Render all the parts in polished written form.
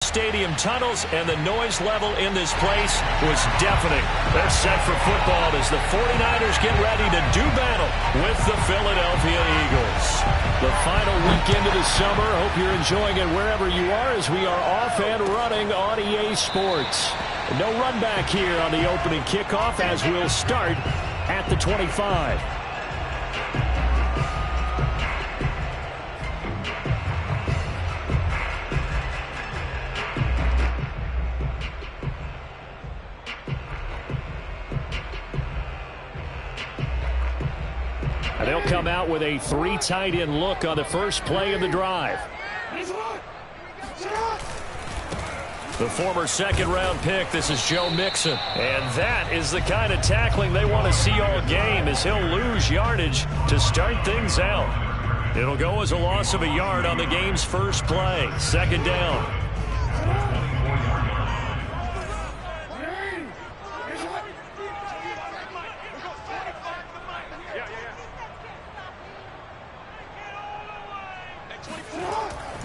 stadium tunnels, and the noise level in this place was deafening. They're set for football as the 49ers get ready to do battle with the Philadelphia Eagles. The final weekend of the summer. Hope you're enjoying it wherever you are as we are off and running on EA Sports. No run back here on the opening kickoff as we'll start at the 25. They'll come out with a 3 tight end look on the first play of the drive. The former second-round pick, this is Joe Mixon. And that is the kind of tackling they want to see all game as he'll lose yardage to start things out. It'll go as a loss of a yard on the game's first play. Second down.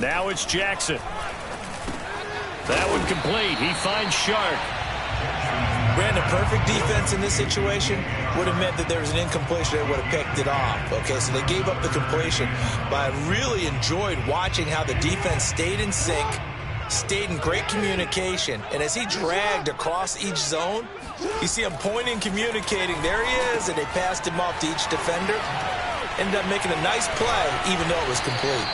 Now it's Jackson. That one complete. He finds Shark. Brandon, perfect defense in this situation would have meant that there was an incompletion that would have picked it off. Okay, so they gave up the completion. But I really enjoyed watching how the defense stayed in sync, stayed in great communication. And as he dragged across each zone, you see him pointing, communicating. There he is, and they passed him off to each defender. Ended up making a nice play, even though it was complete.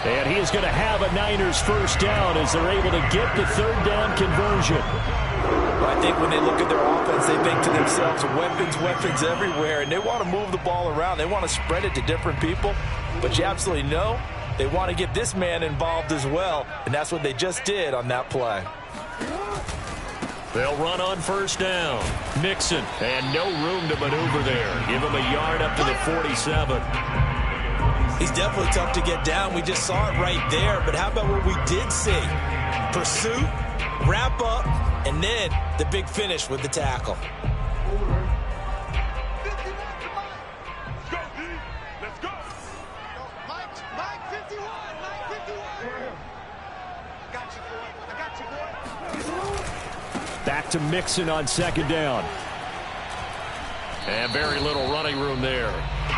And he is going to have a Niners first down as they're able to get the third down conversion. Well, I think when they look at their offense, they think to themselves, weapons everywhere, and they want to move the ball around. They want to spread it to different people. But you absolutely know they want to get this man involved as well, and that's what they just did on that play. They'll run on first down. Mixon, and no room to maneuver there. Give him a yard up to the 47. He's definitely tough to get down. We just saw it right there. But how about what we did see? Pursuit, wrap up, and then the big finish with the tackle. Let's go. Mike 51. I got you, boy. Back to Mixon on second down. And very little running room there.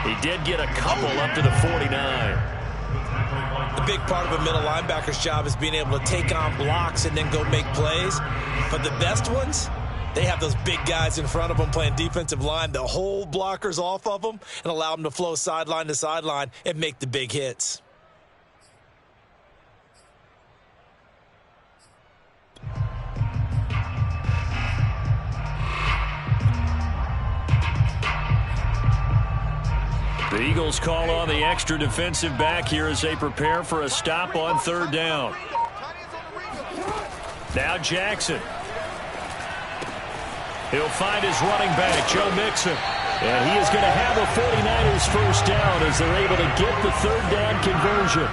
He did get a couple up to the 49. The big part of a middle linebacker's job is being able to take on blocks and then go make plays. But the best ones, they have those big guys in front of them playing defensive line. They'll hold blockers off of them and allow them to flow sideline to sideline and make the big hits. The Eagles call on the extra defensive back here as they prepare for a stop on third down. Now Jackson. He'll find his running back, Joe Mixon. And he is going to have a 49ers first down as they're able to get the third down conversion.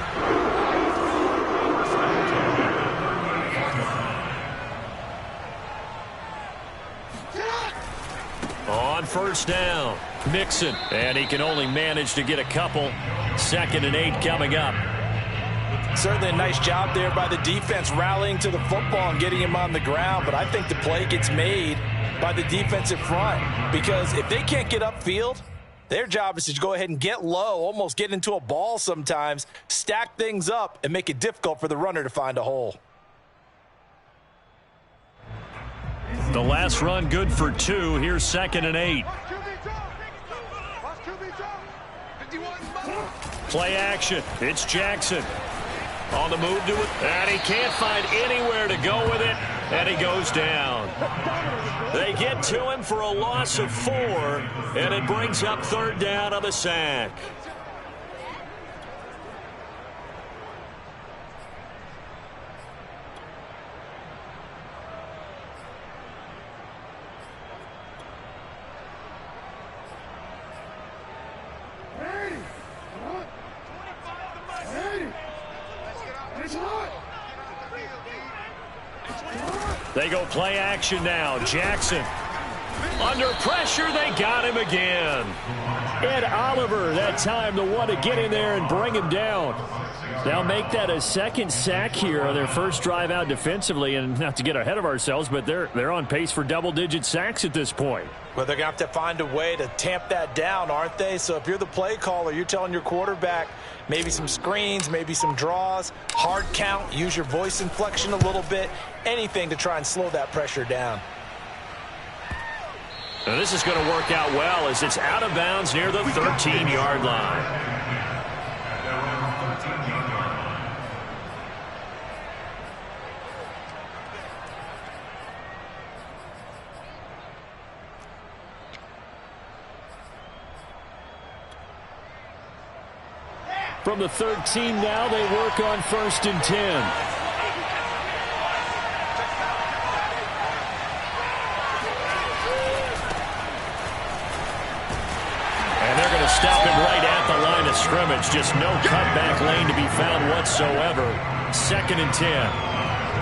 On first down, Mixon, and he can only manage to get a couple. 2nd and 8 coming up. Certainly a nice job there by the defense rallying to the football and getting him on the ground, but I think the play gets made by the defensive front because if they can't get upfield, their job is to go ahead and get low, almost get into a ball sometimes, stack things up, and make it difficult for the runner to find a hole. The last run good for 2. Here's 2nd and 8. Play action. It's Jackson. On the move to it. And he can't find anywhere to go with it. And he goes down. They get to him for a loss of 4. And it brings up third down on the sack. They go play action now. Jackson. Under pressure, they got him again. Ed Oliver, that time the one to get in there and bring him down. They'll make that a second sack here on their first drive out defensively, and not to get ahead of ourselves, but they're on pace for double-digit sacks at this point. Well, they're going to have to find a way to tamp that down, aren't they? So if you're the play caller, you're telling your quarterback maybe some screens, maybe some draws, hard count, use your voice inflection a little bit, anything to try and slow that pressure down. Now this is going to work out well as it's out of bounds near the 13-yard line. From the 13 now, they work on 1st and 10. And they're going to stop him right at the line of scrimmage. Just no cutback lane to be found whatsoever. 2nd and 10.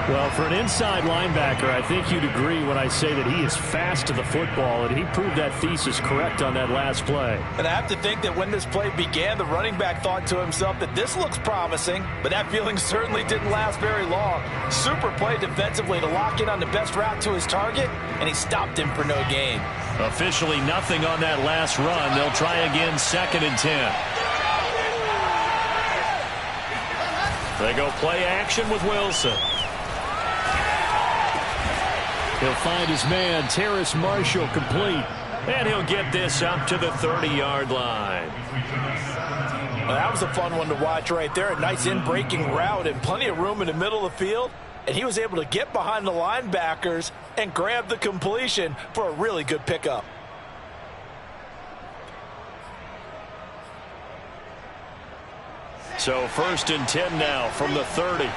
Well, for an inside linebacker, I think you'd agree when I say that he is fast to the football, and he proved that thesis correct on that last play. And I have to think that when this play began, the running back thought to himself that this looks promising, but that feeling certainly didn't last very long. Super play defensively to lock in on the best route to his target, and he stopped him for no gain. Officially nothing on that last run. They'll try again 2nd and 10. They go play action with Wilson. He'll find his man, Terrace Marshall, complete. And he'll get this up to the 30-yard line. Well, that was a fun one to watch right there. A nice in-breaking route and plenty of room in the middle of the field. And he was able to get behind the linebackers and grab the completion for a really good pickup. So 1st and 10 now from the 30.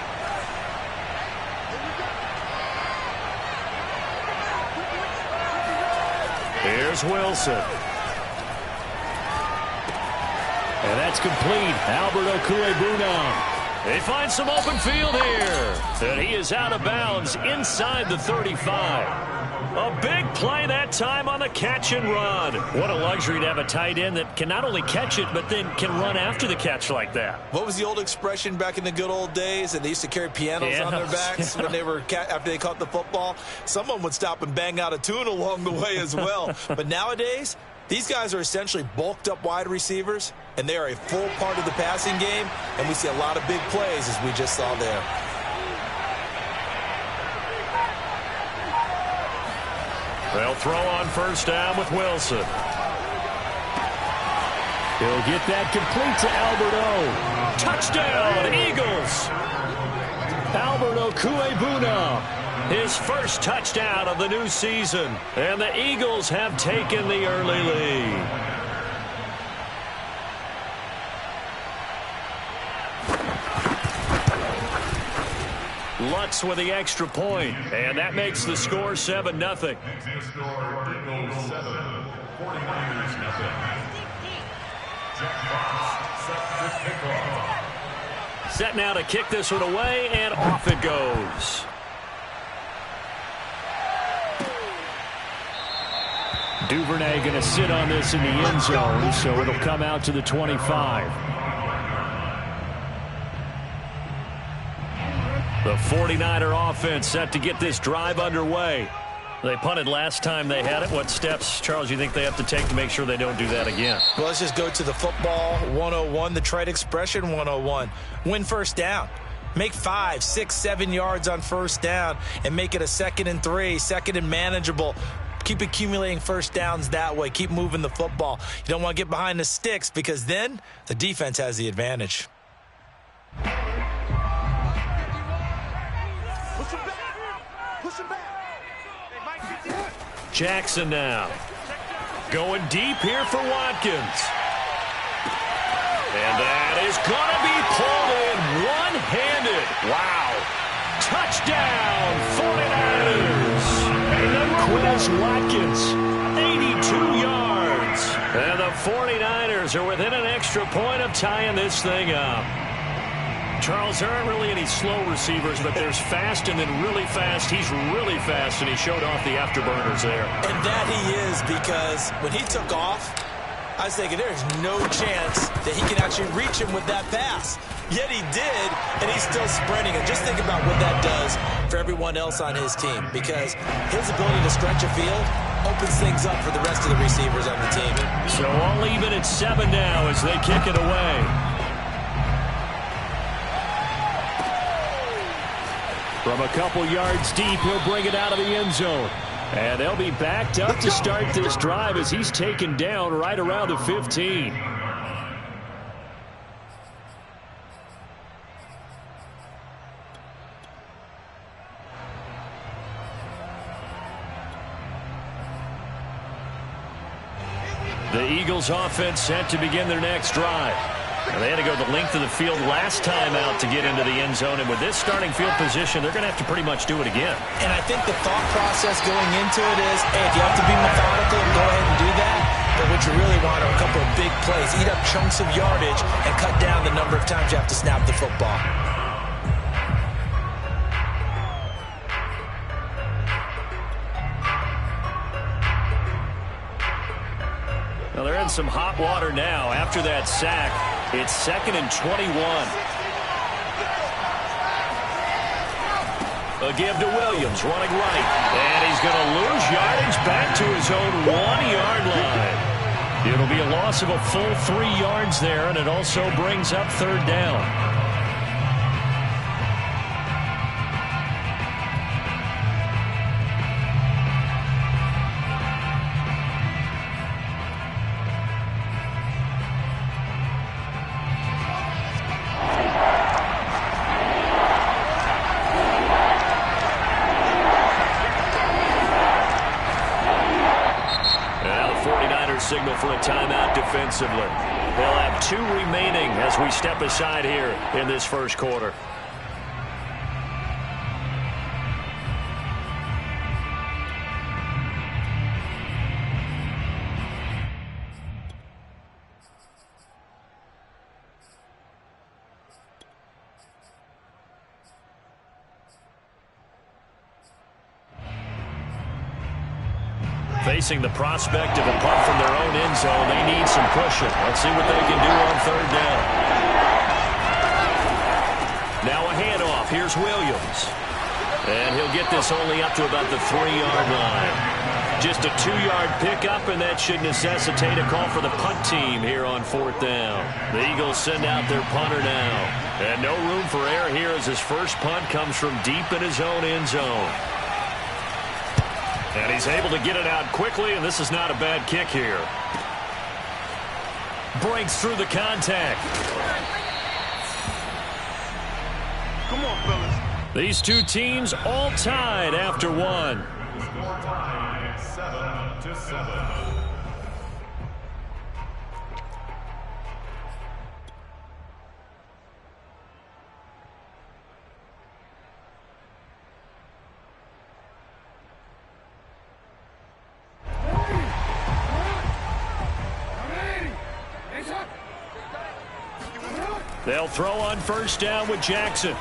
Here's Wilson. And that's complete. Albert Okwuegbunam. They find some open field here. And he is out of bounds inside the 35. A big play that time on the catch and run. What a luxury to have a tight end that can not only catch it, but then can run after the catch like that. What was the old expression back in the good old days? And they used to carry pianos on their backs when they were after they caught the football. Someone would stop and bang out a tune along the way as well. But nowadays, these guys are essentially bulked up wide receivers, and they are a full part of the passing game. And we see a lot of big plays as we just saw there. They'll throw on 1st down with Wilson. He'll get that complete to Albert O. Touchdown, Eagles. Albert Okwuegbunam, his first touchdown of the new season. And the Eagles have taken the early lead. Lutz with the extra point, and that makes the score 7-0. Set now to kick this one away, and off it goes. Duvernay going to sit on this in the end zone, so it'll come out to the 25. The 49er offense set to get this drive underway. They punted last time they had it. What steps, Charles, you think they have to take to make sure they don't do that again? Well, let's just go to the football 101, the trite expression 101. Win 1st down. Make 5, 6, 7 yards on 1st down and make it a 2nd and 3, 2nd and manageable. Keep accumulating 1st downs that way. Keep moving the football. You don't want to get behind the sticks because then the defense has the advantage. Jackson now. Going deep here for Watkins. And that is going to be pulled in one-handed. Wow. Touchdown, 49ers. And Quez Watkins, 82 yards. And the 49ers are within an extra point of tying this thing up. Charles, there aren't really any slow receivers, but there's fast and then really fast. He's really fast, and he showed off the afterburners there. And that he is, because when he took off, I was thinking there's no chance that he can actually reach him with that pass. Yet he did, and he's still sprinting. And just think about what that does for everyone else on his team, because his ability to stretch a field opens things up for the rest of the receivers on the team. So all even at 7 now as they kick it away. From a couple yards deep, he'll bring it out of the end zone. And they'll be backed up to start this drive as he's taken down right around the 15. The Eagles offense set to begin their next drive. Now, they had to go the length of the field last time out to get into the end zone, and with this starting field position, they're going to have to pretty much do it again. And I think the thought process going into it is, hey, if you have to be methodical, go ahead and do that. But what you really want are a couple of big plays, eat up chunks of yardage, and cut down the number of times you have to snap the football. Well, they're in some hot water now after that sack. It's 2nd and 21. A give to Williams, running right. And he's going to lose yardage back to his own 1-yard line. It'll be a loss of a full 3 yards there, and it also brings up 3rd down. Signal for a timeout defensively. They'll have 2 remaining as we step aside here in this first quarter. Facing the prospect of a punt from their own end zone, they need some pushing. Let's see what they can do on 3rd down. Now a handoff. Here's Williams. And he'll get this only up to about the 3-yard line. Just a 2-yard pickup, and that should necessitate a call for the punt team here on 4th down. The Eagles send out their punter now. And no room for error here as his first punt comes from deep in his own end zone. And he's able to get it out quickly, and this is not a bad kick here. Breaks through the contact. Come on, fellas. These two teams all tied after 1. 7-7. They'll throw on 1st down with Jackson.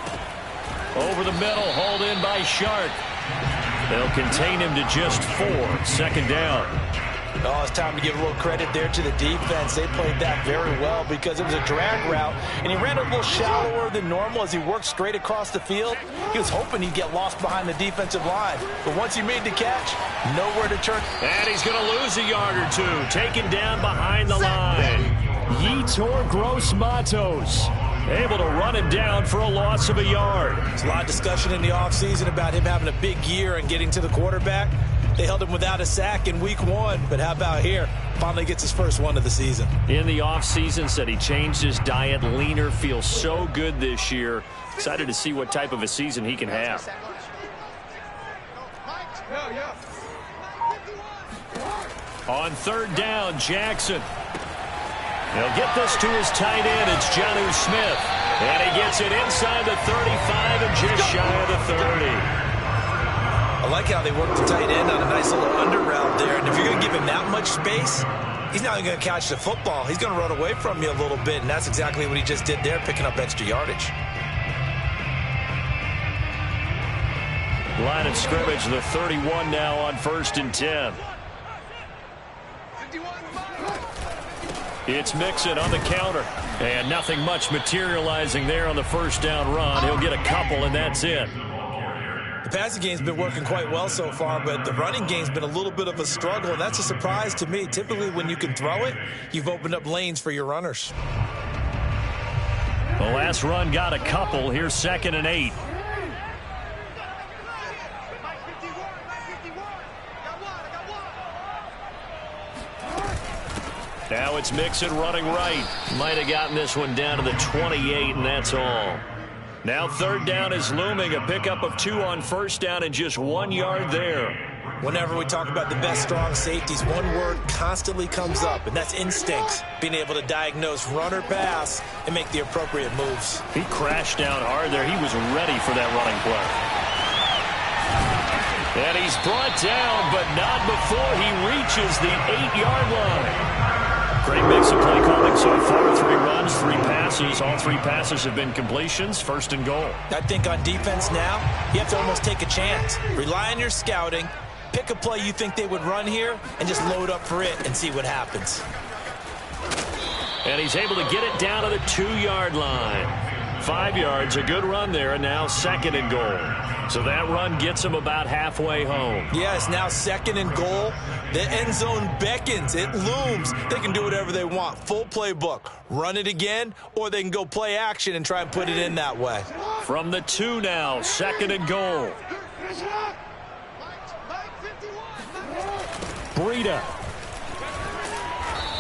Over the middle, hauled in by Sharp. They'll contain him to just 4. 2nd down. Oh, it's time to give a little credit there to the defense. They played that very well because it was a drag route, and he ran a little shallower than normal as he worked straight across the field. He was hoping he'd get lost behind the defensive line, but once he made the catch, nowhere to turn. And he's going to lose a yard or 2, taken down behind the line. Yetur Gross-Matos able to run him down for a loss of a yard. There's a lot of discussion in the offseason about him having a big year and getting to the quarterback. They held him without a sack in week 1, but how about here? Finally gets his first one of the season. In the offseason, said he changed his diet, leaner, feels so good this year. Excited to see what type of a season he can have. On 3rd down, Jackson. He'll get this to his tight end. It's Jonnu Smith. And he gets it inside the 35 and just shy of the 30. I like how they work the tight end on a nice little under route there. And if you're going to give him that much space, he's not going to catch the football. He's going to run away from you a little bit, and that's exactly what he just did there, picking up extra yardage. Line of scrimmage, the 31 now on 1st and 10. It's Mixon on the counter. And nothing much materializing there on the first down run. He'll get a couple, and that's it. The passing game's been working quite well so far, but the running game's been a little bit of a struggle, and that's a surprise to me. Typically, when you can throw it, you've opened up lanes for your runners. The last run got a couple. Here's 2nd and 8. Now it's Mixon running right. Might have gotten this one down to the 28, and that's all. Now 3rd down is looming. A pickup of 2 on 1st down and just 1 yard there. Whenever we talk about the best strong safeties, one word constantly comes up, and that's instincts. Being able to diagnose run or pass and make the appropriate moves. He crashed down hard there. He was ready for that running play. And he's brought down, but not before he reaches the 8-yard line. Great mix of play calling so far. 3 runs, 3 passes. All 3 passes have been completions. 1st and goal. I think on defense now, you have to almost take a chance. Rely on your scouting. Pick a play you think they would run here and just load up for it and see what happens. And he's able to get it down to the 2-yard line. 5 yards, a good run there, and now 2nd and goal. So that run gets him about halfway home. Yes, now 2nd and goal. The end zone beckons. It looms. They can do whatever they want. Full playbook. Run it again, or they can go play action and try and put it in that way. From the 2 now, 2nd and goal. Breida.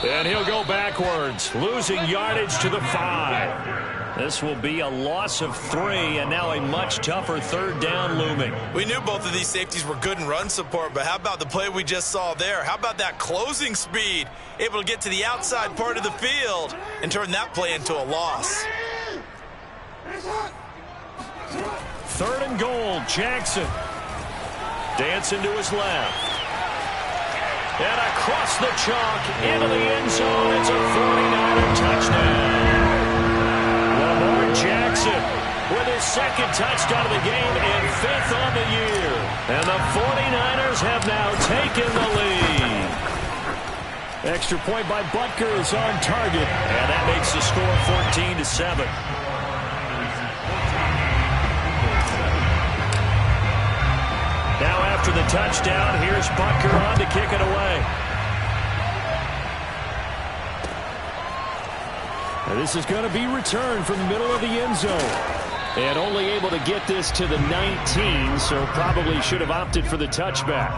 And he'll go backwards, losing yardage to the 5. This will be a loss of 3, and now a much tougher 3rd down looming. We knew both of these safeties were good in run support, but how about the play we just saw there? How about that closing speed? Able to get to the outside part of the field and turn that play into a loss. 3rd and goal, Jackson. Dancing to his left. And across the chalk into the end zone. It's a 49er touchdown. Jackson with his 2nd touchdown of the game and 5th on the year. And the 49ers have now taken the lead. Extra point by Butker is on target, and that makes the score 14-7. Now after the touchdown, here's Butker on to kick it away. And this is going to be returned from the middle of the end zone. And only able to get this to the 19, so probably should have opted for the touchback.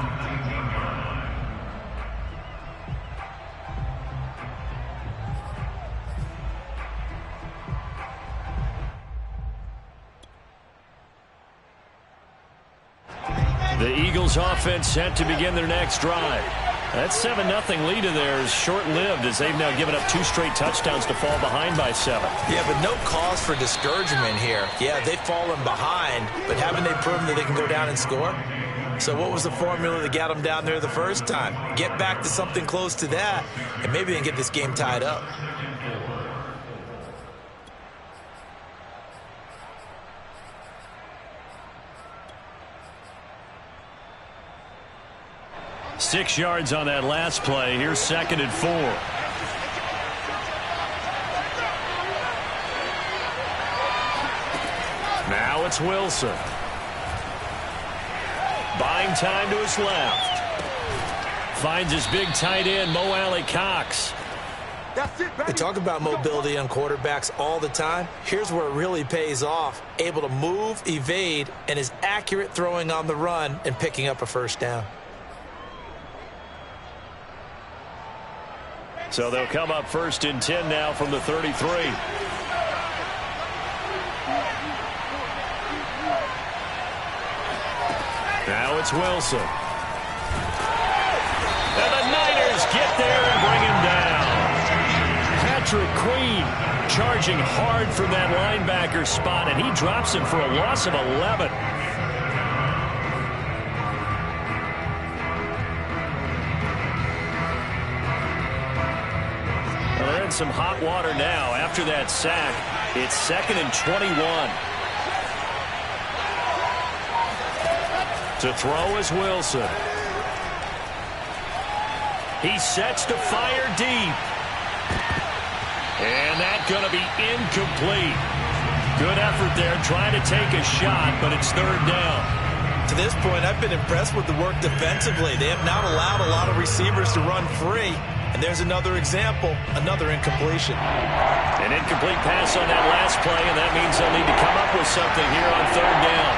The Eagles offense set to begin their next drive. That 7-0 lead of theirs short-lived as they've now given up 2 straight touchdowns to fall behind by 7. Yeah, but no cause for discouragement here. Yeah, they've fallen behind, but haven't they proven that they can go down and score? So what was the formula that got them down there the first time? Get back to something close to that, and maybe they can get this game tied up. Six yards on that last play. Here's 2nd and 4. Now it's Wilson. Buying time to his left. Finds his big tight end, Mo Alley-Cox. They talk about mobility on quarterbacks all the time. Here's where it really pays off. Able to move, evade, and is accurate throwing on the run and picking up a 1st down. So they'll come up 1st and 10 now from the 33. Now it's Wilson. And the Niners get there and bring him down. Patrick Queen charging hard from that linebacker spot, and he drops him for a loss of 11. They're in some hot water now. After that sack, it's 2nd and 21. To throw is Wilson. He sets to fire deep. And that's going to be incomplete. Good effort there, trying to take a shot, but it's third down. To this point, I've been impressed with the work defensively. They have not allowed a lot of receivers to run free. And there's another example, another incompletion. An incomplete pass on that last play, and that means they'll need to come up with something here on third down.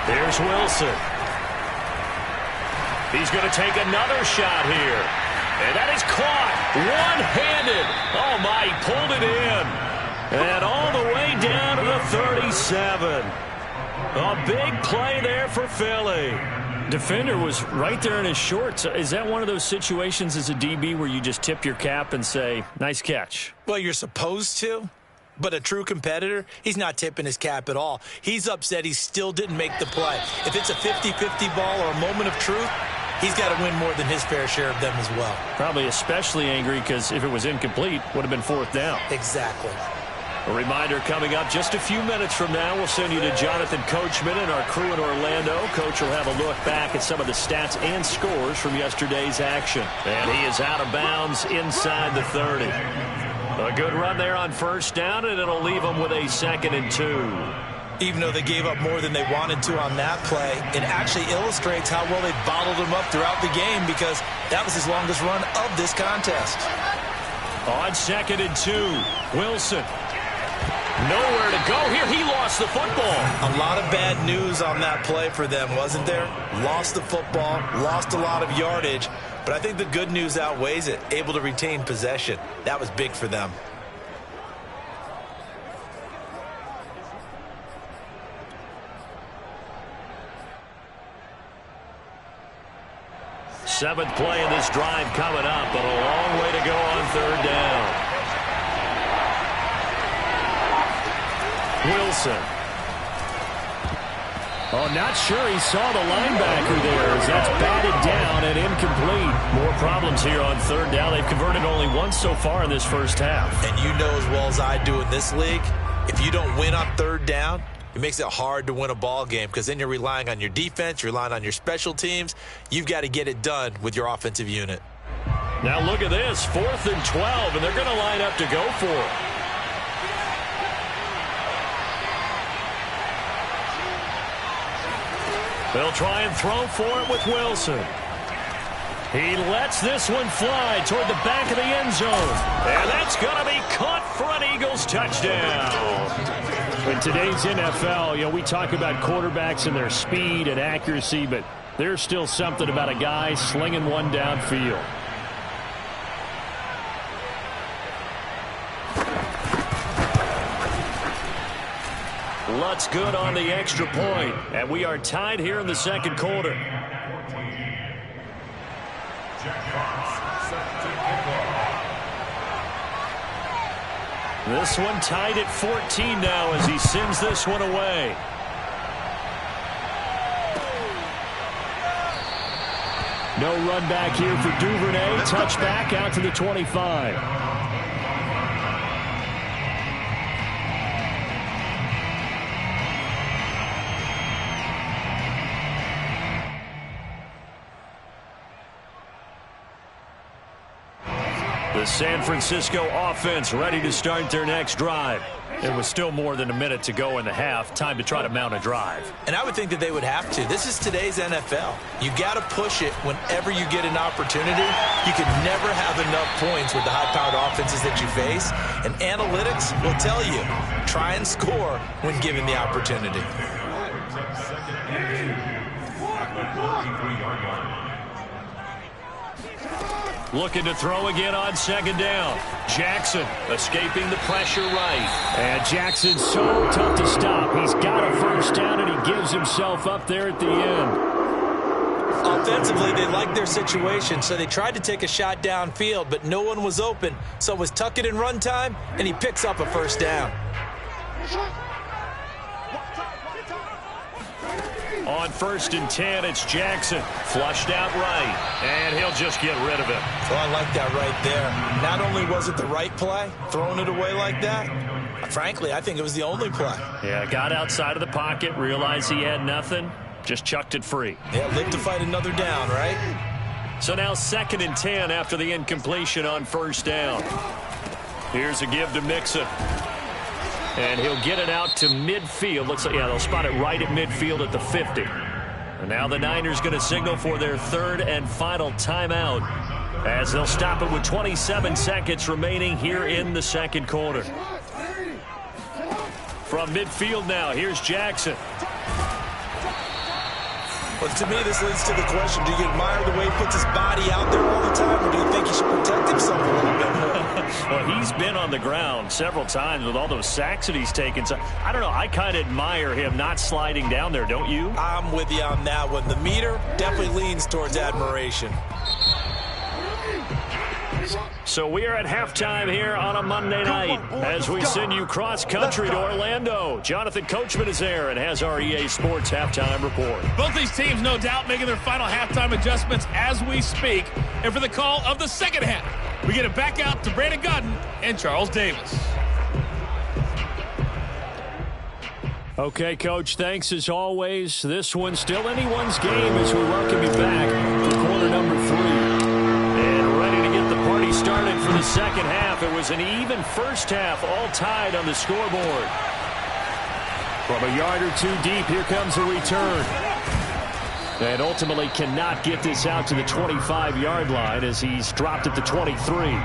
Here's Wilson. He's going to take another shot here. And that is caught one-handed. Oh, my, he pulled it in. And all the way down to the 37. A big play there for Philly. Defender was right there in his shorts. Is that one of those situations as a DB where you just tip your cap and say, nice catch? Well, you're supposed to. But a true competitor, he's not tipping his cap at all. He's upset he still didn't make the play. If it's a 50-50 ball or a moment of truth, he's got to win more than his fair share of them as well. Probably especially angry because if it was incomplete, would have been fourth down. Exactly. A reminder coming up just a few minutes from now. We'll send you to Jonathan Coachman and our crew in Orlando. Coach will have a look back at some of the stats and scores from yesterday's action. And he is out of bounds inside the 30. A good run there on first down, and it'll leave them with a 2nd and 2. Even though they gave up more than they wanted to on that play, it actually illustrates how well they bottled him up throughout the game because that was his longest run of this contest. On 2nd and 2, Wilson. Nowhere to go here. He lost the football. A lot of bad news on that play for them, wasn't there? Lost the football, lost a lot of yardage, but I think the good news outweighs it. Able to retain possession. That was big for them. Seventh play of this drive coming up, but a long way to go on third down. Wilson. Oh, not sure he saw the linebacker there as that's batted down and incomplete. More problems here on third down. They've converted only once so far in this first half. And you know as well as I do in this league, if you don't win on third down, it makes it hard to win a ball game because then you're relying on your defense, you're relying on your special teams. You've got to get it done with your offensive unit. Now look at this, 4th and 12, and they're going to line up to go for it. They'll try and throw for it with Wilson. He lets this one fly toward the back of the end zone. And that's going to be caught for an Eagles touchdown. In today's NFL, we talk about quarterbacks and their speed and accuracy, but there's still something about a guy slinging one downfield. Lutz good on the extra point, and we are tied here in the second quarter. This one tied at 14 now as he sends this one away. No run back here for Duvernay. Touchback out to the 25. The San Francisco offense ready to start their next drive. It was still more than a minute to go in the half. Time to try to mount a drive. And I would think that they would have to. This is today's NFL. You got to push it whenever you get an opportunity. You can never have enough points with the high-powered offenses that you face. And analytics will tell you, try and score when given the opportunity. Looking to throw again on second down. Jackson escaping the pressure right. And Jackson's so tough to stop. He's got a first down, and he gives himself up there at the end. Offensively, they liked their situation, so they tried to take a shot downfield, but no one was open. So it was tuck it in run time, and he picks up a first down. On 1st and 10, it's Jackson. Flushed out right, and he'll just get rid of it. Well, I like that right there. Not only was it the right play, throwing it away like that, frankly, I think it was the only play. Yeah, got outside of the pocket, realized he had nothing, just chucked it free. Yeah, live to fight another down, right? So now 2nd and 10 after the incompletion on first down. Here's a give to Mixon. And he'll get it out to midfield. Looks like, yeah, they'll spot it right at midfield at the 50. And now the Niners going to signal for their 3rd and final timeout as they'll stop it with 27 seconds remaining here in the 2nd quarter. From midfield now, here's Jackson. Well, to me, this leads to the question, do you admire the way he puts his body out there all the time, or do you think he should protect himself a little bit more? Well, he's been on the ground several times with all those sacks that he's taken. So, I don't know, I kind of admire him not sliding down there, don't you? I'm with you on that one. The meter definitely leans towards admiration. So we are at halftime here on a Monday night as we send you cross-country to Orlando. Jonathan Coachman is there and has our EA Sports halftime report. Both these teams, no doubt, making their final halftime adjustments as we speak. And for the call of the second half, we get it back out to Brandon Godden and Charles Davis. Okay, Coach, thanks as always. This one's still anyone's game as we welcome you back for quarter number 3. Started for the second half. It was an even first half, all tied on the scoreboard. From a yard or two deep, here comes a return. And ultimately cannot get this out to the 25-yard line as he's dropped at the 23.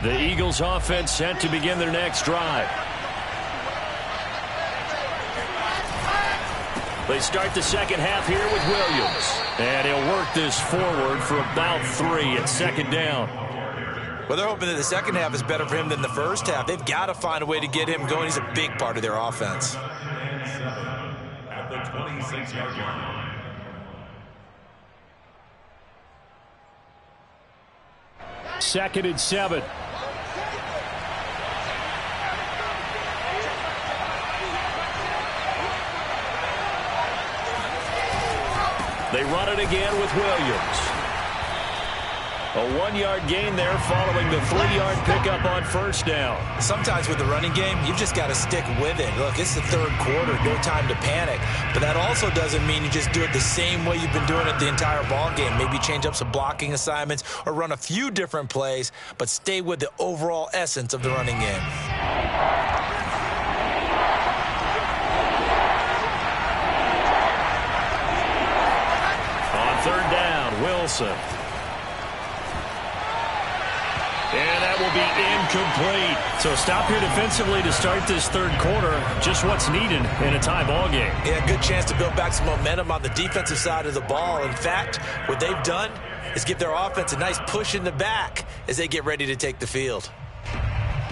The Eagles offense set to begin their next drive. They start the second half here with Williams. And he'll work this forward for about 3 at 2nd down. Well, they're hoping that the second half is better for him than the first half. They've got to find a way to get him going. He's a big part of their offense. At the 26-yard line. Second and 7. They run it again with Williams. A 1-yard gain there following the 3-yard pickup on first down. Sometimes with the running game, you've just got to stick with it. Look, it's the 3rd quarter, no time to panic. But that also doesn't mean you just do it the same way you've been doing it the entire ball game. Maybe change up some blocking assignments or run a few different plays, but stay with the overall essence of the running game. On 3rd down, Wilson. And that will be incomplete. So stop here defensively to start this 3rd quarter. Just what's needed in a tie ball game. Yeah, good chance to build back some momentum on the defensive side of the ball. In fact, what they've done is give their offense a nice push in the back as they get ready to take the field.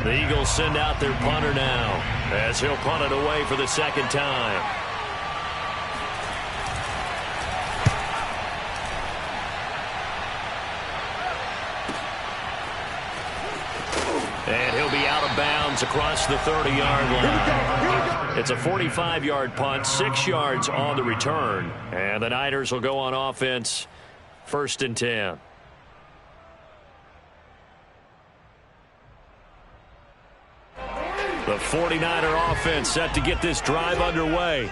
The Eagles send out their punter now as he'll punt it away for the 2nd time. And he'll be out of bounds across the 30-yard line. It's a 45-yard punt, 6 yards on the return. And the Niners will go on offense, 1st and 10. The 49er offense set to get this drive underway.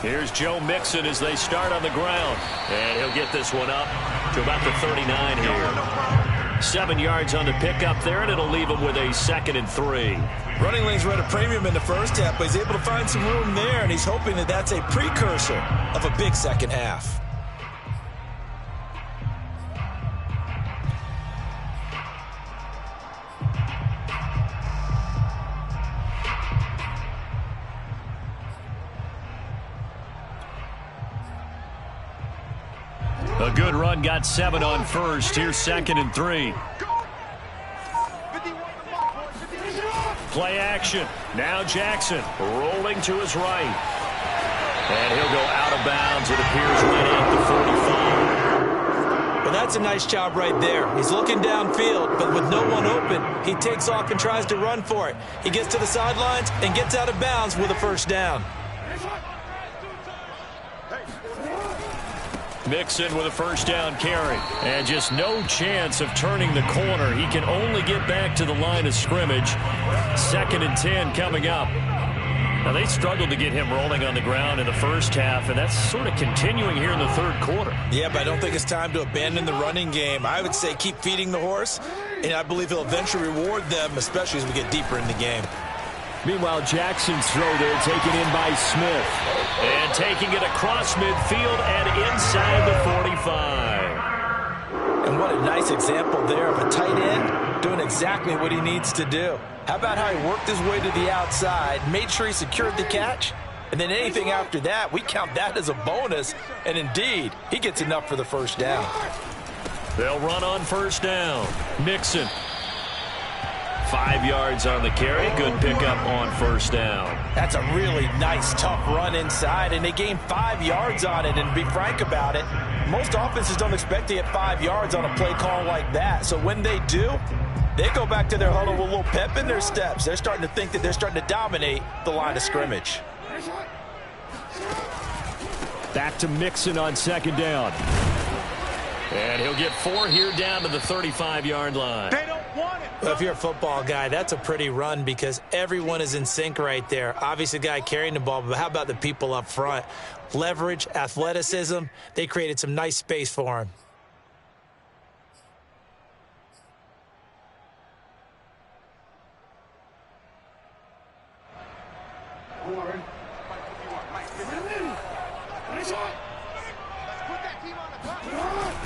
Here's Joe Mixon as they start on the ground. And he'll get this one up to about the 39 here. 7 yards on the pickup there, and it'll leave him with a 2nd and 3. Running lanes were at a premium in the first half, but he's able to find some room there, and he's hoping that that's a precursor of a big second half. A good run, got 7 on first. Here's 2nd and 3. Play action. Now Jackson rolling to his right. And he'll go out of bounds. It appears right at the 45. Well, that's a nice job right there. He's looking downfield, but with no one open, he takes off and tries to run for it. He gets to the sidelines and gets out of bounds with a 1st down. Mixon with a first down carry. And just no chance of turning the corner. He can only get back to the line of scrimmage. 2nd and 10 coming up. Now, they struggled to get him rolling on the ground in the first half, and that's sort of continuing here in the third quarter. Yeah, but I don't think it's time to abandon the running game. I would say keep feeding the horse, and I believe he'll eventually reward them, especially as we get deeper in the game. Meanwhile, Jackson's throw there taken in by Smith. And taking it across midfield and inside the 45. And what a nice example there of a tight end doing exactly what he needs to do. How about how he worked his way to the outside, made sure he secured the catch, and then anything after that, we count that as a bonus. And indeed, he gets enough for the first down. They'll run on first down. Mixon. 5 yards on the carry. Good pickup on first down. That's a really nice, tough run inside, and they gained 5 yards on it. And to be frank about it, most offenses don't expect to get 5 yards on a play call like that. So when they do, they go back to their huddle with a little pep in their steps. They're starting to think that they're starting to dominate the line of scrimmage. Back to Mixon on 2nd down. And he'll get 4 here down to the 35-yard line. They don't want it. Well, if you're a football guy, that's a pretty run because everyone is in sync right there. Obviously, the guy carrying the ball, but how about the people up front? Leverage, athleticism, they created some nice space for him.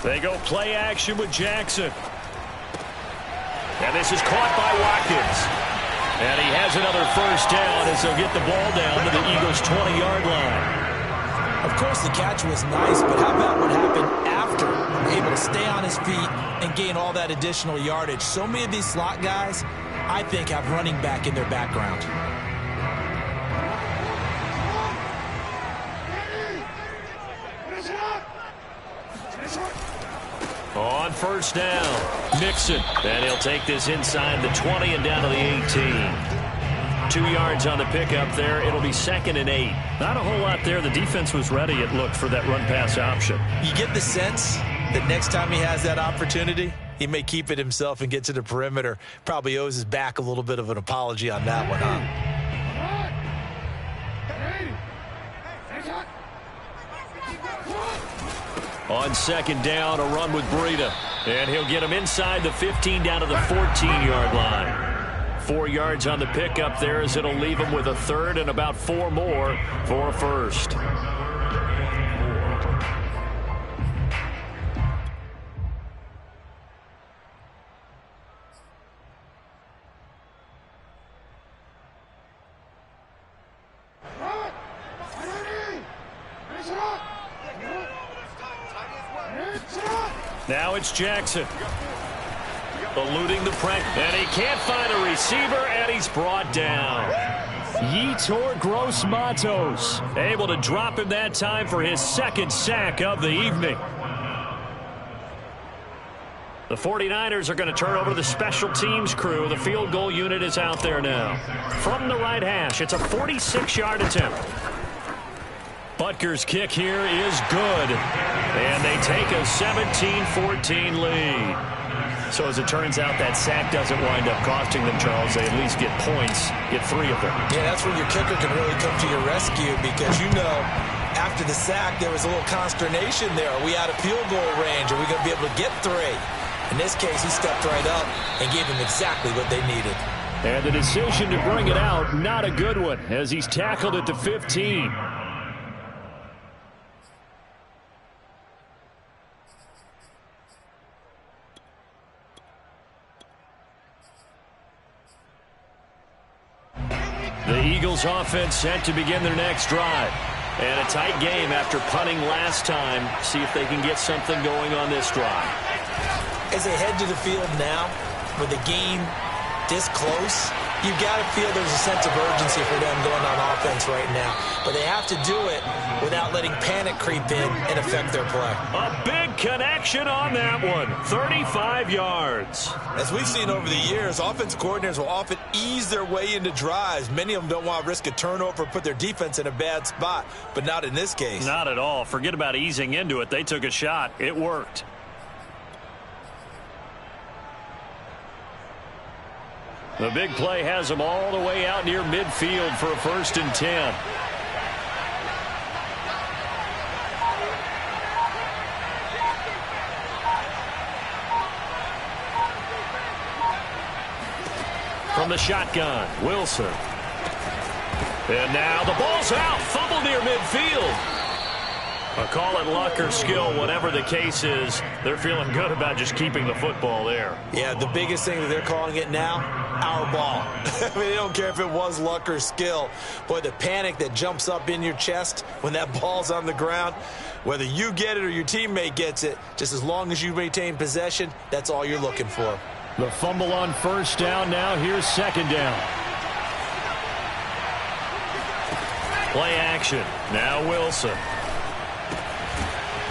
They go play action with Jackson. And this is caught by Watkins. And he has another first down as they'll get the ball down to the Eagles' 20-yard line. Of course, the catch was nice, but how about what happened after? Able to stay on his feet and gain all that additional yardage. So many of these slot guys, I think, have running back in their background. On first down, Mixon. And he'll take this inside the 20 and down to the 18. 2 yards on the pickup there. It'll be 2nd and 8. Not a whole lot there. The defense was ready, it looked, for that run-pass option. You get the sense that next time he has that opportunity, he may keep it himself and get to the perimeter. Probably owes his back a little bit of an apology on that one, huh? On 2nd down, a run with Breida. And he'll get him inside the 15 down to the 14-yard line. 4 yards on the pickup there as it'll leave him with a 3rd and about 4 more for a first. Now it's Jackson. Eluding the pressure. And he can't find a receiver, and he's brought down. Yetur Gross-Matos able to drop him that time for his 2nd sack of the evening. The 49ers are going to turn over to the special teams crew. The field goal unit is out there now. From the right hash, it's a 46-yard attempt. Butker's kick here is good. And they take a 17-14 lead. So as it turns out, that sack doesn't wind up costing them, Charles. They at least get points, get 3 of them. Yeah, that's where your kicker can really come to your rescue because, you know, after the sack, there was a little consternation there. Are we out of field goal range? Are we going to be able to get 3? In this case, he stepped right up and gave them exactly what they needed. And the decision to bring it out, not a good one, as he's tackled at the 15. The Eagles offense set to begin their next drive. And a tight game after punting last time. See if they can get something going on this drive. As they head to the field now, with the game this close, You've got to feel there's a sense of urgency for them going on offense right now. But they have to do it without letting panic creep in and affect their play. A big connection on that one. 35 yards. As we've seen over the years, offensive coordinators will often ease their way into drives. Many of them don't want to risk a turnover or put their defense in a bad spot, but not in this case. Not at all. Forget about easing into it. They took a shot. It worked. The big play has them all the way out near midfield for a 1st and 10. From the shotgun, Wilson. And now the ball's out. Fumble near midfield. A call it luck or skill, whatever the case is, they're feeling good about just keeping the football there. Yeah, the biggest thing that they're calling it now, our ball. I mean, they don't care if it was luck or skill. Boy, the panic that jumps up in your chest when that ball's on the ground, whether you get it or your teammate gets it, just as long as you maintain possession, that's all you're looking for. The fumble on 1st down. Now here's 2nd down. Play action. Now Wilson.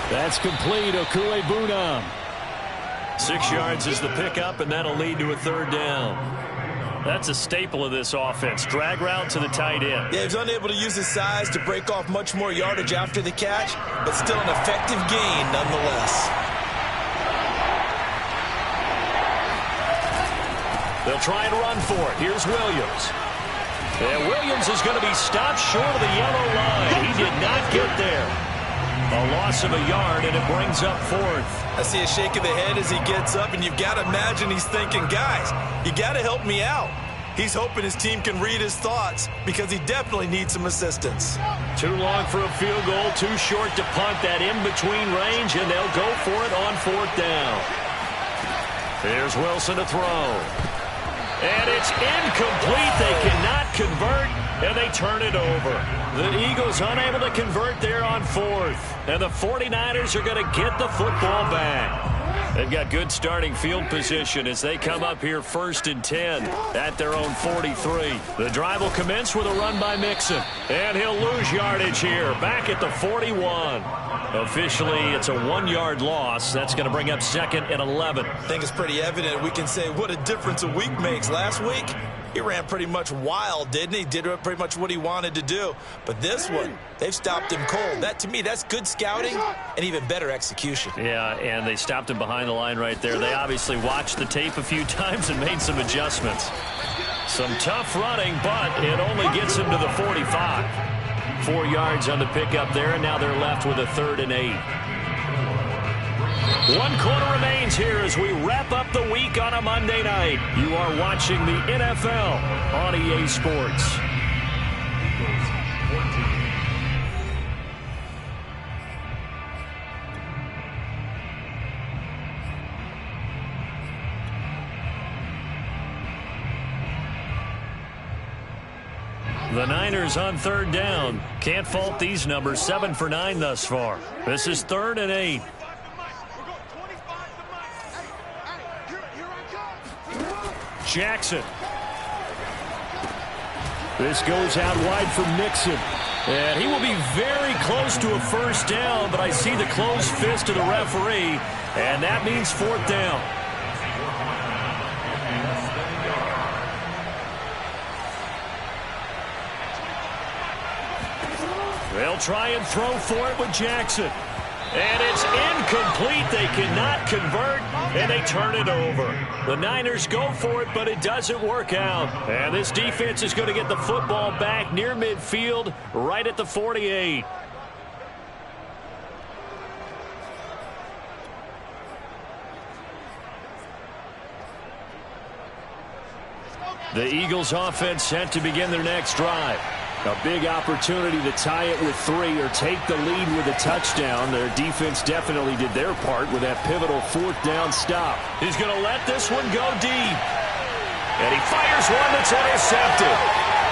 That's complete. Okue-Bunam. 6 yards is the pickup, and that'll lead to a 3rd down. That's a staple of this offense. Drag route to the tight end. Yeah, he's unable to use his size to break off much more yardage after the catch, but still an effective gain nonetheless. They'll try and run for it. Here's Williams. And Williams is going to be stopped short of the yellow line. He did not get there. A loss of a yard, and it brings up 4th. I see a shake of the head as he gets up, and you've got to imagine he's thinking, guys, you got to help me out. He's hoping his team can read his thoughts because he definitely needs some assistance. Too long for a field goal, too short to punt that in-between range, and they'll go for it on 4th down. Here's Wilson to throw. And it's incomplete. They cannot convert, and they turn it over. The Eagles unable to convert there on 4th. And the 49ers are going to get the football back. They've got good starting field position as they come up here 1st and 10 at their own 43. The drive will commence with a run by Mixon. And he'll lose yardage here back at the 41. Officially, it's a 1-yard loss. That's going to bring up 2nd and 11. I think it's pretty evident. We can say what a difference a week makes. Last week, he ran pretty much wild, didn't he? Did pretty much what he wanted to do. But this one, they've stopped him cold. That, to me, that's good scouting and even better execution. Yeah, and they stopped him behind the line right there. They obviously watched the tape a few times and made some adjustments. Some tough running, but it only gets him to the 45. 4 yards on the pickup there, and now they're left with a 3rd and 8. 1 quarter remains here as we wrap up the week on a Monday night. You are watching the NFL on EA Sports. The Niners on 3rd down. Can't fault these numbers. 7 for 9 thus far. This is 3rd and 8. Jackson. This goes out wide for Mixon. And he will be very close to a 1st down, but I see the closed fist of the referee, and that means 4th down. They'll try and throw for it with Jackson. And it's incomplete. They cannot convert, and they turn it over. The Niners go for it, but it doesn't work out. And this defense is going to get the football back near midfield, right at the 48. The Eagles offense set to begin their next drive. A big opportunity to tie it with 3 or take the lead with a touchdown. Their defense definitely did their part with that pivotal 4th down stop. He's going to let this one go deep. And he fires one that's intercepted.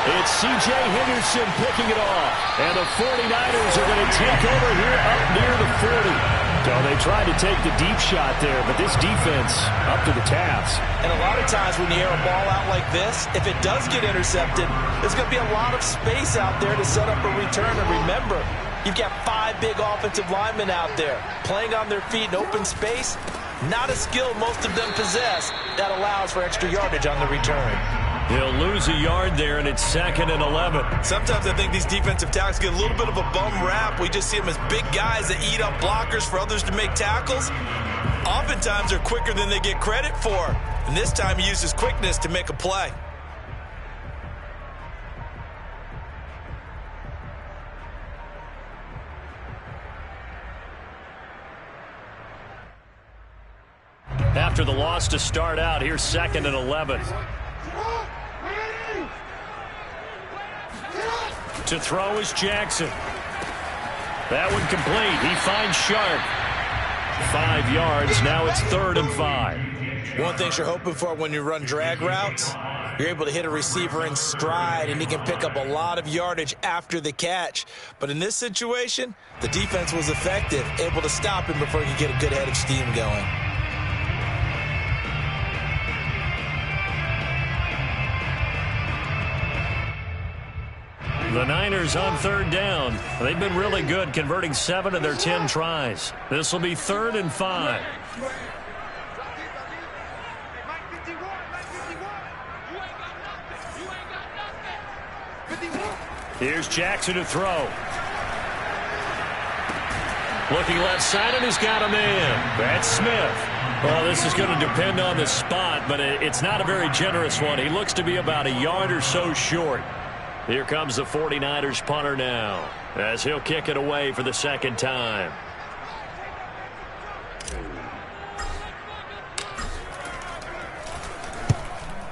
It's C.J. Henderson picking it off. And the 49ers are going to take over here up near the 40. So they tried to take the deep shot there, but this defense up to the task. And a lot of times when you air a ball out like this, if it does get intercepted, there's going to be a lot of space out there to set up a return. And remember, you've got 5 big offensive linemen out there playing on their feet in open space. Not a skill most of them possess that allows for extra yardage on the return. He'll lose a yard there, and it's 2nd and 11. Sometimes I think these defensive tackles get a little bit of a bum rap. We just see them as big guys that eat up blockers for others to make tackles. Oftentimes they're quicker than they get credit for. And this time he uses quickness to make a play. After the loss to start out, here's 2nd and 11. To throw is Jackson. That one complete. He finds Sharp. 5 yards. Now it's 3rd and 5. One thing you're hoping for when you run drag routes, you're able to hit a receiver in stride, and he can pick up a lot of yardage after the catch. But in this situation, the defense was effective, able to stop him before he could get a good head of steam going. The Niners on 3rd down. They've been really good, converting 7 of their 10 tries. This will be 3rd and 5. Here's Jackson to throw. Looking left side, and he's got a man. That's Smith. Well, this is going to depend on the spot, but it's not a very generous one. He looks to be about a yard or so short. Here comes the 49ers punter now, as he'll kick it away for the 2nd time.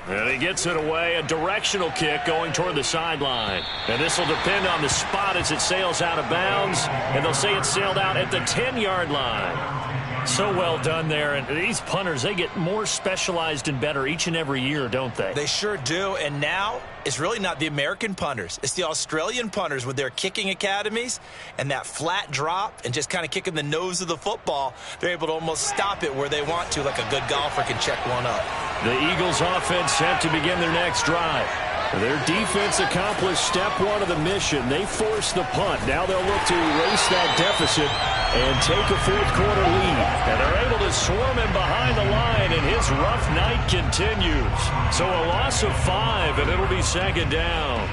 And he gets it away, a directional kick going toward the sideline. And this will depend on the spot as it sails out of bounds, and they'll say it sailed out at the 10-yard line. So well done there. And these punters, they get more specialized and better each and every year, don't they? They sure do. And now it's really not the American punters. It's the Australian punters with their kicking academies and that flat drop and just kind of kicking the nose of the football. They're able to almost stop it where they want to, like a good golfer can check one up. The Eagles offense set to begin their next drive. Their defense accomplished step 1 of the mission. They forced the punt. Now they'll look to erase that deficit and take a 4th quarter lead. And they're able to swarm him behind the line, and his rough night continues. So a loss of 5, and it'll be 2nd down.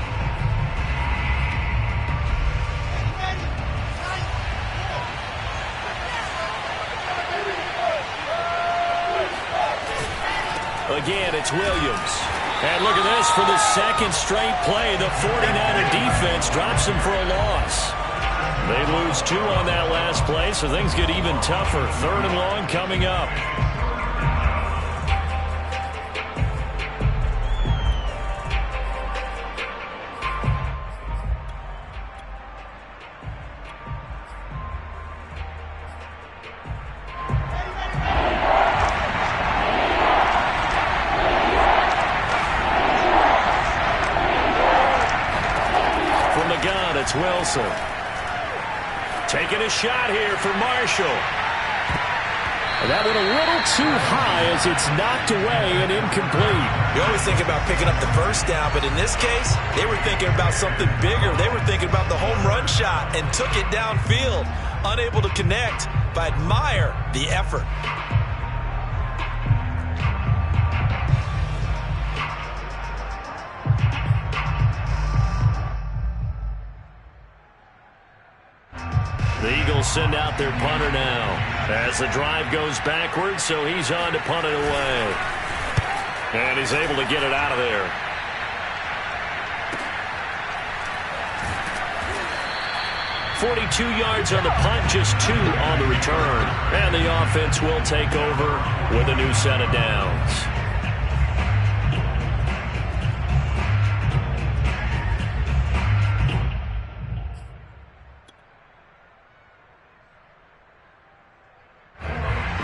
Again, it's Williams. And look at this, for the 2nd straight play, the 49er defense drops him for a loss. They lose 2 on that last play, so things get even tougher. 3rd and long coming up. It's Wilson. Taking a shot here for Marshall. And that went a little too high as it's knocked away and incomplete. You always think about picking up the first down, but in this case, they were thinking about something bigger. They were thinking about the home run shot and took it downfield. Unable to connect, but admire the effort. The Eagles send out their punter now as the drive goes backwards, so he's on to punt it away. And he's able to get it out of there. .42 yards on the punt, just 2 on the return. And the offense will take over with a new set of downs.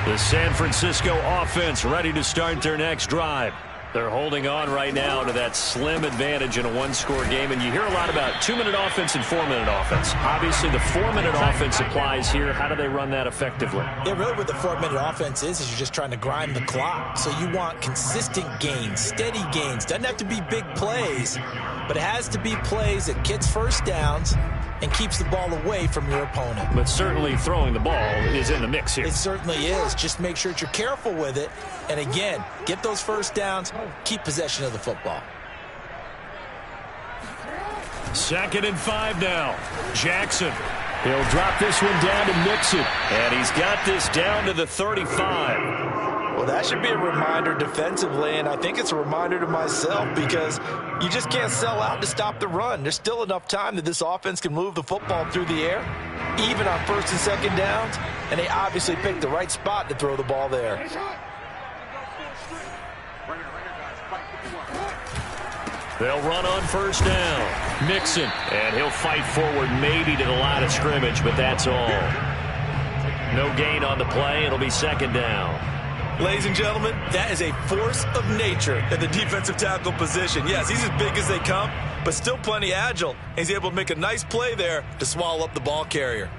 The San Francisco offense ready to start their next drive. They're holding on right now to that slim advantage in a one-score game, and you hear a lot about 2-minute offense and 4-minute offense. Obviously, the 4-minute offense applies here. How do they run that effectively? Yeah, really what the 4-minute offense is you're just trying to grind the clock. So you want consistent gains, steady gains. Doesn't have to be big plays, but it has to be plays that gets first downs and keeps the ball away from your opponent. But certainly throwing the ball is in the mix here. It certainly is. Just make sure that you're careful with it. And again, get those first downs, keep possession of the football. 2nd and 5 now. Jackson. He'll drop this one down to Mixon. And he's got this down to the 35. Well, that should be a reminder defensively, and I think it's a reminder to myself because you just can't sell out to stop the run. There's still enough time that this offense can move the football through the air, even on 1st and 2nd downs, and they obviously picked the right spot to throw the ball there. They'll run on 1st down. Mixon, and he'll fight forward maybe to the line of scrimmage, but that's all. No gain on the play. It'll be 2nd down. Ladies and gentlemen, that is a force of nature in the defensive tackle position. Yes, he's as big as they come, but still plenty agile. He's able to make a nice play there to swallow up the ball carrier.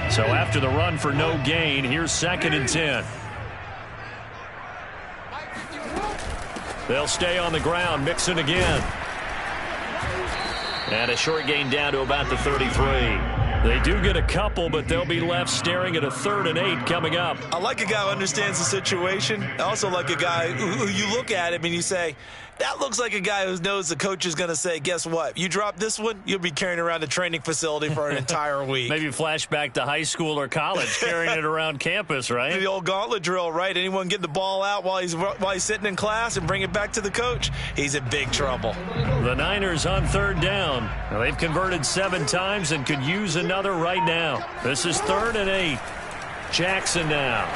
So after the run for no gain, here's 2nd and 10. They'll stay on the ground. Mixon again. And a short gain down to about the 33. They do get a couple, but they'll be left staring at a 3rd and 8 coming up. I like a guy who understands the situation. I also like a guy who you look at him and you say, that looks like a guy who knows the coach is going to say, guess what? You drop this one, you'll be carrying around the training facility for an entire week. Maybe flashback to high school or college, carrying it around campus, right? The old gauntlet drill, right? Anyone get the ball out while he's sitting in class and bring it back to the coach, he's in big trouble. The Niners on 3rd down. Now, they've converted 7 times and could use another right now. This is 3rd and 8. Jackson now.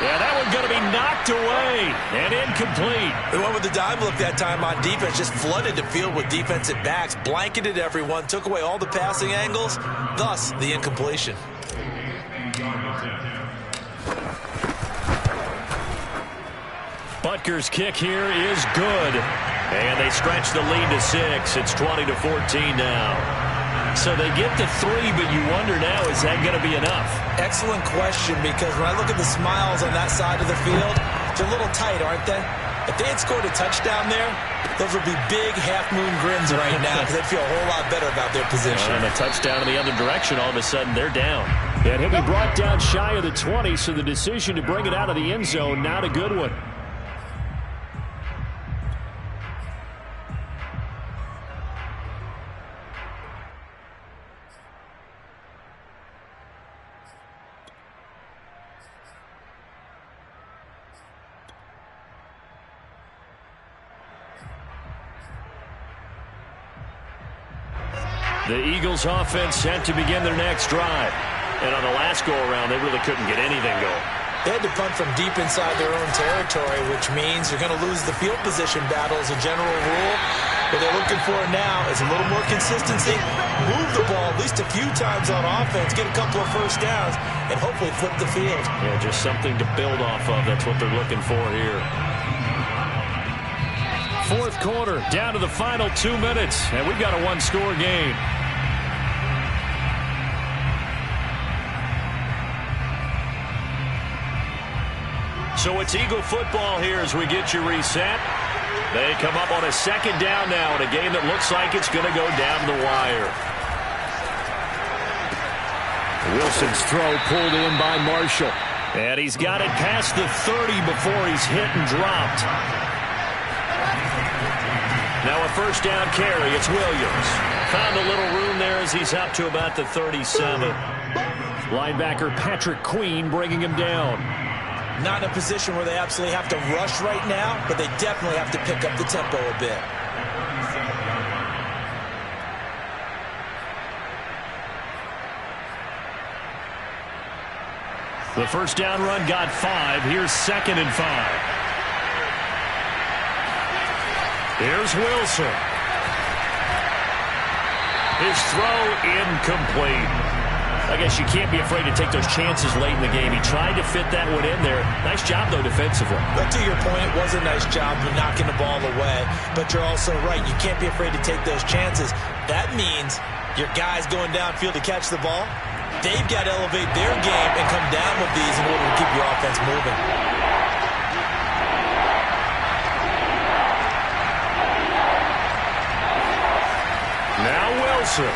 Yeah, that one's going to be knocked away and incomplete. The one with the dive look that time on defense just flooded the field with defensive backs, blanketed everyone, took away all the passing angles, thus the incompletion. Butker's kick here is good. And they stretch the lead to 6. It's 20-14 now. So they get to 3, but you wonder now, is that going to be enough? Excellent question, because when I look at the smiles on that side of the field, they're a little tight, aren't they? If they had scored a touchdown there, those would be big half-moon grins right now because they'd feel a whole lot better about their position. And a touchdown in the other direction, all of a sudden they're down. And he'll be brought down shy of the 20, so the decision to bring it out of the end zone, not a good one. The Eagles offense set to begin their next drive. And on the last go-around, they really couldn't get anything going. They had to punt from deep inside their own territory, which means you're going to lose the field position battle as a general rule. What they're looking for now is a little more consistency, move the ball at least a few times on offense, get a couple of first downs, and hopefully flip the field. Yeah, just something to build off of. That's what they're looking for here. 4th quarter, down to the final 2 minutes, and we've got a one-score game. So it's Eagle football here as we get you reset. They come up on a 2nd down now in a game that looks like it's going to go down the wire. Wilson's throw pulled in by Marshall. And he's got it past the 30 before he's hit and dropped. Now a 1st down carry. It's Williams. Found a little room there as he's up to about the 37. Linebacker Patrick Queen bringing him down. Not in a position where they absolutely have to rush right now, but they definitely have to pick up the tempo a bit. The 1st down run got 5. Here's 2nd and 5. Here's Wilson. His throw incomplete. I guess you can't be afraid to take those chances late in the game. He tried to fit that one in there. Nice job, though, defensively. But to your point, it was a nice job of knocking the ball away. But you're also right. You can't be afraid to take those chances. That means your guys going downfield to catch the ball, they've got to elevate their game and come down with these in order to keep your offense moving. Now Wilson.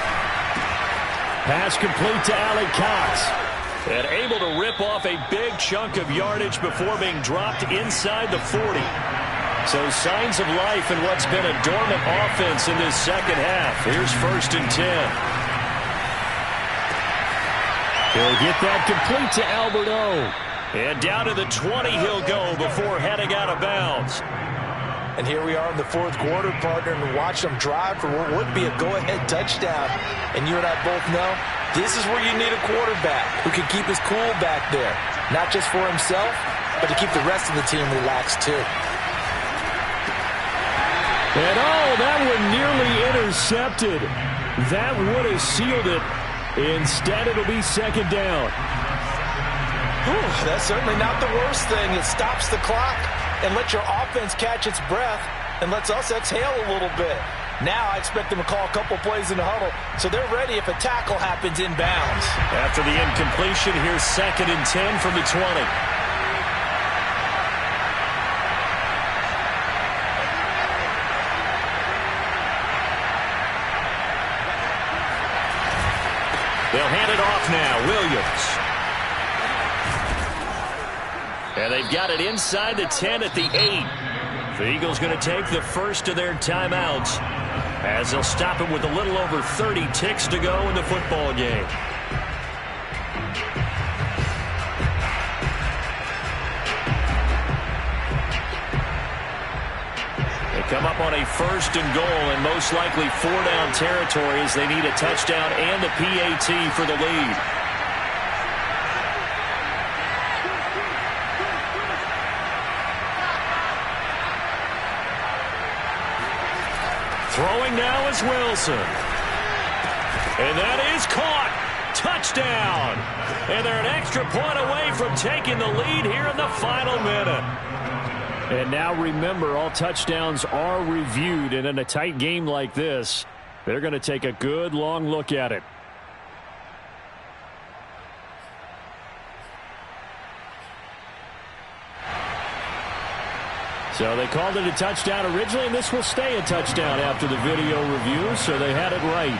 Pass complete to Allie Cox. And able to rip off a big chunk of yardage before being dropped inside the 40. So signs of life in what's been a dormant offense in this second half. Here's 1st and 10. He'll get that complete to Alberto. And down to the 20 he'll go before heading out of bounds. And here we are in the 4th quarter, partner, and watch them drive for what would be a go-ahead touchdown. And you and I both know this is where you need a quarterback who can keep his cool back there. Not just for himself, but to keep the rest of the team relaxed too. And that one nearly intercepted. That would have sealed it. Instead, it'll be 2nd down. Whew, that's certainly not the worst thing. It stops the clock and lets your offense catch its breath and lets us exhale a little bit. Now I expect them to call a couple plays in the huddle so they're ready if a tackle happens inbounds. After the incompletion, here's 2nd and 10 from the 20. They'll hand it off now. Williams. And they've got it inside the 10 at the 8. The Eagles going to take the first of their timeouts as they'll stop it with a little over 30 ticks to go in the football game. They come up on a 1st and goal and most likely 4-down territory as they need a touchdown and a PAT for the lead. Throwing now is Wilson. And that is caught. Touchdown. And they're an extra point away from taking the lead here in the final minute. And now remember, all touchdowns are reviewed. And in a tight game like this, they're going to take a good long look at it. So they called it a touchdown originally, and this will stay a touchdown after the video review, so they had it right.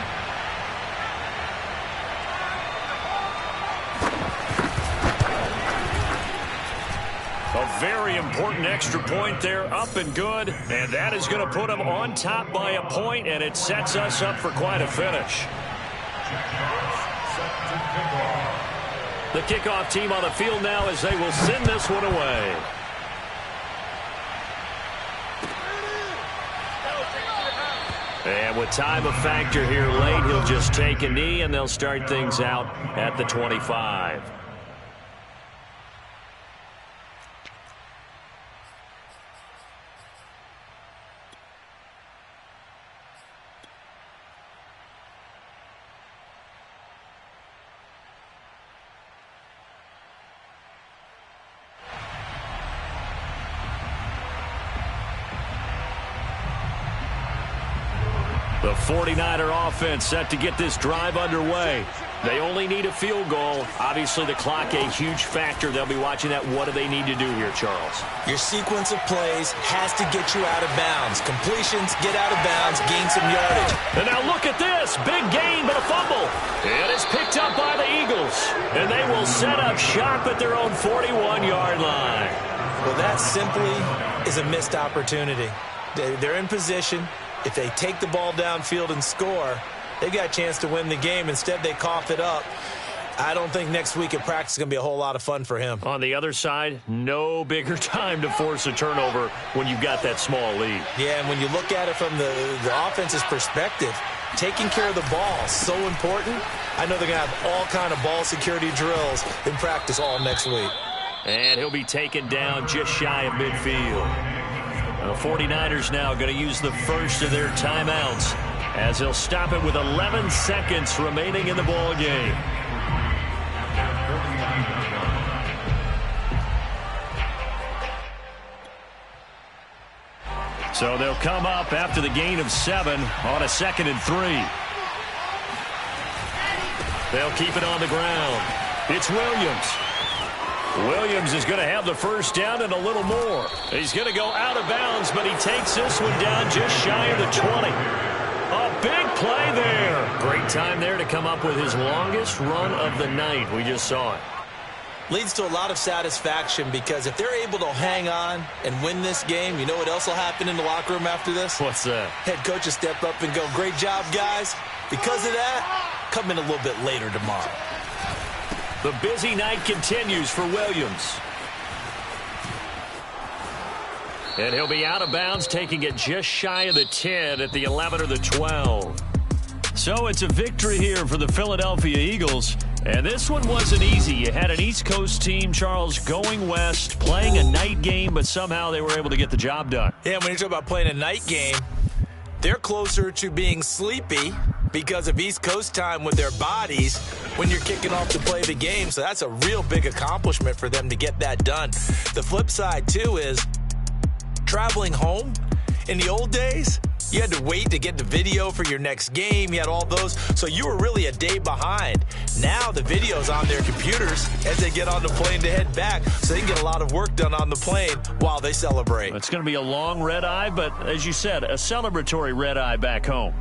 A very important extra point there, up and good, and that is going to put them on top by a point, and it sets us up for quite a finish. The kickoff team on the field now as they will send this one away. And with time a factor here late, he'll just take a knee, and they'll start things out at the 25. The 49er offense set to get this drive underway. They only need a field goal. Obviously, the clock a huge factor. They'll be watching that. What do they need to do here, Charles? Your sequence of plays has to get you out of bounds. Completions, get out of bounds, gain some yardage. And now look at this. Big gain, but a fumble. And it's picked up by the Eagles. And they will set up shop at their own 41-yard line. Well, that simply is a missed opportunity. They're in position. If they take the ball downfield and score, they got a chance to win the game. Instead, they cough it up. I don't think next week at practice is going to be a whole lot of fun for him. On the other side, no bigger time to force a turnover when you've got that small lead. Yeah, and when you look at it from the offense's perspective, taking care of the ball is so important. I know they're going to have all kind of ball security drills in practice all next week. And he'll be taken down just shy of midfield. The 49ers now going to use the first of their timeouts as they'll stop it with 11 seconds remaining in the ball game. So they'll come up after the gain of 7 on a 2nd and 3. They'll keep it on the ground. It's Williams. Williams is going to have the first down and a little more. He's going to go out of bounds, but he takes this one down just shy of the 20. A big play there. Great time there to come up with his longest run of the night. We just saw it. Leads to a lot of satisfaction because if they're able to hang on and win this game, you know what else will happen in the locker room after this? What's that? Head coach will step up and go, great job, guys. Because of that, come in a little bit later tomorrow. The busy night continues for Williams. And he'll be out of bounds, taking it just shy of the 10 at the 11 or the 12. So it's a victory here for the Philadelphia Eagles. And this one wasn't easy. You had an East Coast team, Charles, going west, playing a night game, but somehow they were able to get the job done. Yeah, when you talk about playing a night game, they're closer to being sleepy because of East Coast time with their bodies when you're kicking off to play the game. So that's a real big accomplishment for them to get that done. The flip side, too, is traveling home in the old days, you had to wait to get the video for your next game. You had all those. So you were really a day behind. Now the video's on their computers as they get on the plane to head back. So they can get a lot of work done on the plane while they celebrate. It's going to be a long red eye, but as you said, a celebratory red eye back home.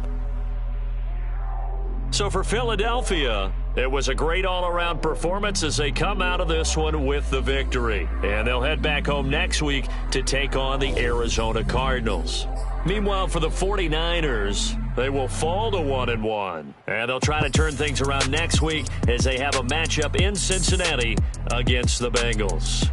So for Philadelphia, it was a great all-around performance as they come out of this one with the victory. And they'll head back home next week to take on the Arizona Cardinals. Meanwhile, for the 49ers, they will fall to 1-1. And they'll try to turn things around next week as they have a matchup in Cincinnati against the Bengals.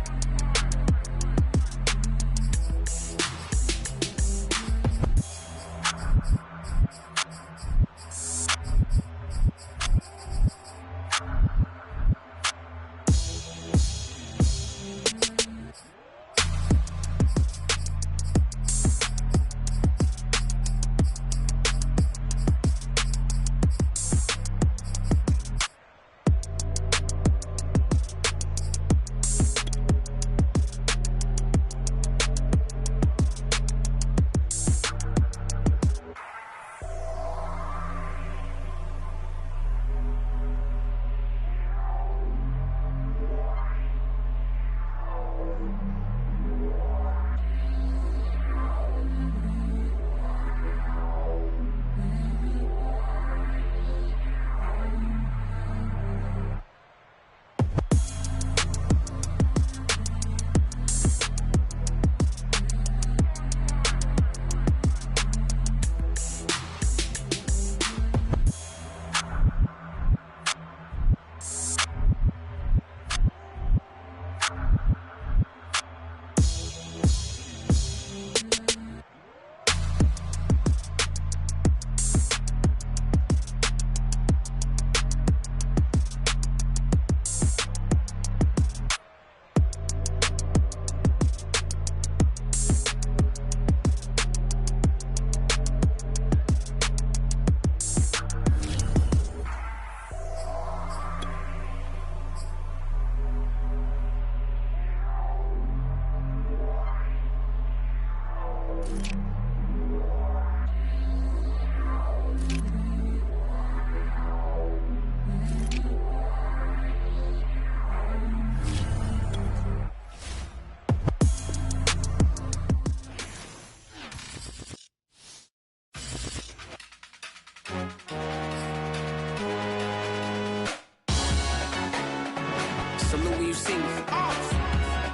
Salute when you see me.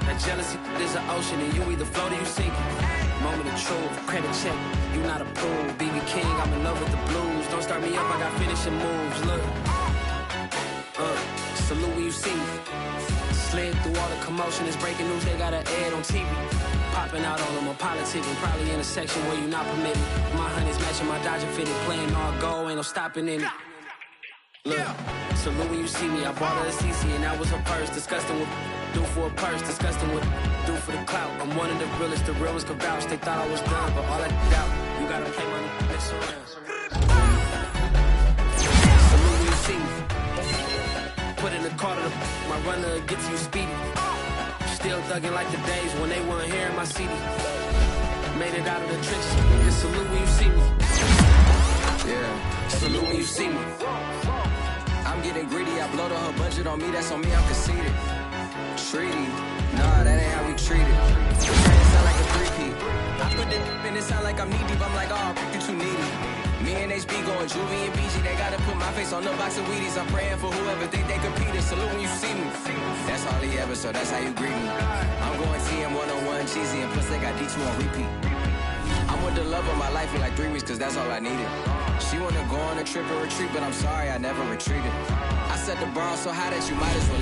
That jealousy is an ocean, and you either float or you sink it. Moment of truth, credit check, you not approved. BB King, I'm in love with the blues. Don't start me up, I got finishing moves. Look, salute when you see me. Slid through all the commotion, it's breaking news, they got an ad on TV. Popping out all of my politics, and probably in a section where you not permitted. My honey's matching my Dodger fitted, playing all go, ain't no stopping in it. Look, salute when you see me, I bought her a CC and that was her purse. Disgusting with do for a purse, disgusting with do for the clout. I'm one of the realest, the realest could vouch. They thought I was done, but all I doubt, you gotta play my next around. Salute when you see me. Put in the car to my runner gets you speedy. Still thugging like the days when they weren't here in my city. Made it out of the trenches. Nigga, salute when you see me. Yeah, salute when you see me. I'm getting greedy. I blow the whole budget on me. That's on me. I'm conceited. Treaty. Nah, that ain't how we treat it. It sound like a three-peat. I put it and it sound like I'm knee deep. I'm like, oh, you too needy. Me and HB going Juvie and BG. They gotta put my face on the box of Wheaties. I'm praying for whoever think they competed. Salute when you see me. That's all he ever, so that's how you greet me. I'm going TM 101 cheesy, and plus they got D2 on repeat. I'm with the love of my life for like 3 weeks, cause that's all I needed. She wanna go on a trip or retreat, but I'm sorry, I never retreated. I set the bar so high that you might as well leave.